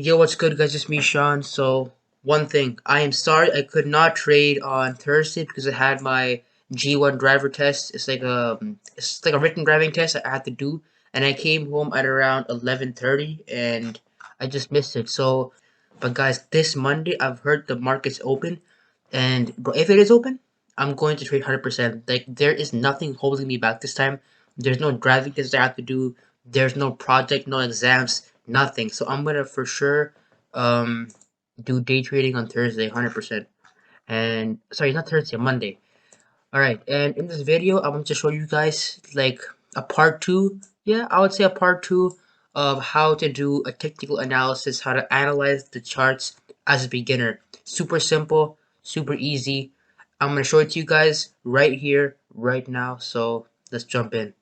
Yo, what's good, guys? It's me, Sean. So, one thing, I am sorry I could not trade on Thursday because I had my G1 driver test. It's like a written driving test I had to do, and I came home at around 11:30, and I just missed it. So, but guys, this Monday I've heard the market's open, and bro, if it is open, I'm going to trade 100%. Like there is nothing holding me back this time. There's no driving test I have to do. There's no project, no exams, nothing. So I'm gonna for sure um do day trading on Thursday, 100%. And sorry, not Thursday, Monday. All right. And in this video, I'm going to show you guys like a part two. Yeah, I would say a part two of how to do a technical analysis, how to analyze the charts as a beginner. Super simple, super easy. I'm going to show it to you guys right here, right now. So let's jump in.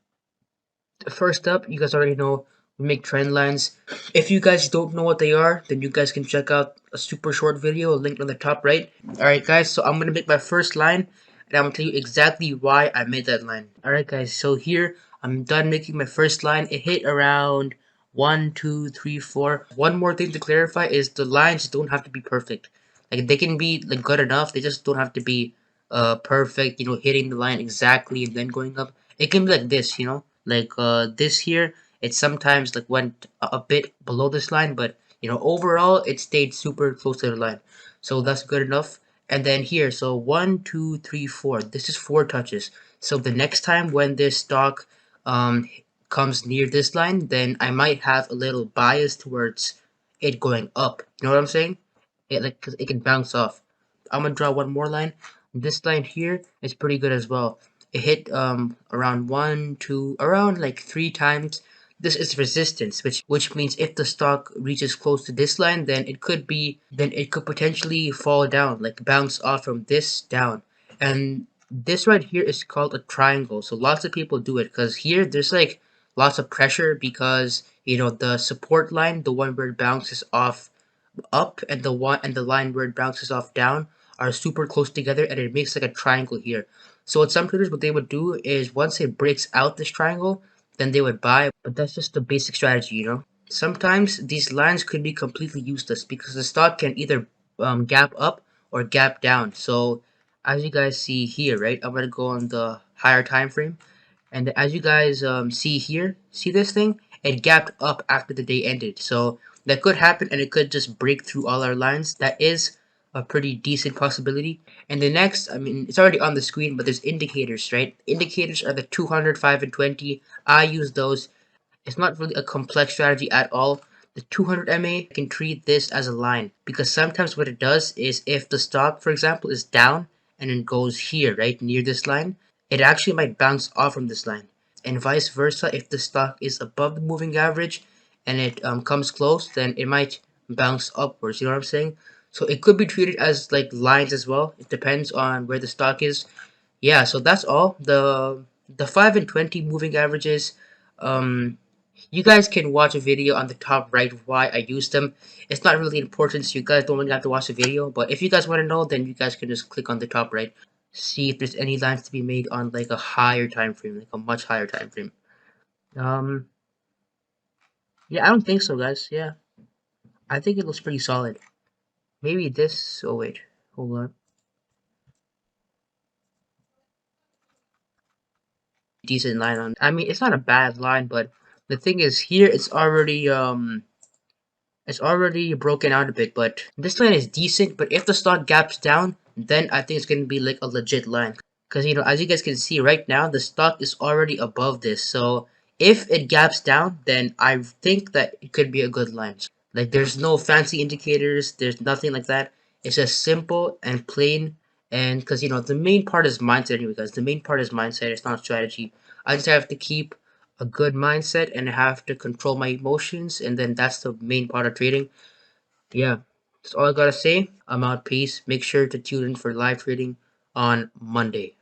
First up, you guys already know we make trend lines. If you guys don't know what they are, then you guys can check out a super short video linked on the top right. Alright guys, so I'm gonna make my first line and I'm gonna tell you exactly why I made that line. Alright guys, so here I'm done making my first line. It hit around 1, 2, 3, 4. One more thing to clarify is the lines don't have to be perfect. Like they can be like good enough, they just don't have to be perfect, hitting the line exactly and then going up. It can be like this, like this here, it sometimes like went a bit below this line, but overall it stayed super close to the line, so that's good enough. And then here, so 1, 2, 3, 4, this is 4 touches. So the next time when this stock um comes near this line, then I might have a little bias towards it going up, you know what I'm saying? Cause it can bounce off. I'm gonna draw one more line. This line here is pretty good as well. It hit around one, two, around like 3 times. This is resistance, which means if the stock reaches close to this line, then it could potentially fall down, like bounce off from this down. And this right here is called a triangle. So lots of people do it because here there's like lots of pressure because the support line, the one where it bounces off up, and the line where it bounces off down are super close together, and it makes like a triangle here. So what some traders, what they would do is once it breaks out this triangle, then they would buy. But that's just the basic strategy. Sometimes these lines could be completely useless because the stock can either gap up or gap down. So as you guys see here, right? I'm gonna go on the higher time frame. And as you guys see here, see this thing? It gapped up after the day ended. So that could happen, and it could just break through all our lines. That is a pretty decent possibility. And the next, I mean, it's already on the screen, but there's indicators, right? Indicators are the 200, 5, and 20. I use those. It's not really a complex strategy at all. The 200 MA can treat this as a line because sometimes what it does is if the stock, for example, is down and then goes here, right, near this line, it actually might bounce off from this line. And vice versa, if the stock is above the moving average and it comes close, then it might bounce upwards. You know what I'm saying? So it could be treated as like lines as well. It depends on where the stock is. Yeah, so that's all. The 5 and 20 moving averages. Um, you guys can watch a video on the top right of why I use them. It's not really important, so you guys don't really have to watch the video. But if you guys want to know, then you guys can just click on the top right, see if there's any lines to be made on like a higher time frame, like a much higher time frame. Um, yeah, I don't think so, guys. Yeah, I think it looks pretty solid. Maybe this. Oh wait, hold on. Decent line on. I mean, it's not a bad line, but the thing is, here it's already broken out a bit. But this line is decent. But if the stock gaps down, then I think it's gonna be like a legit line. Because as you guys can see right now, the stock is already above this. So if it gaps down, then I think that it could be a good line. Like there's no fancy indicators, there's nothing like that. It's just simple and plain. And because the main part is mindset anyway, guys. The main part is mindset, it's not strategy. I just have to keep a good mindset and I have to control my emotions, and then that's the main part of trading. Yeah. That's all I gotta say. I'm out. Peace. Make sure to tune in for live trading on Monday.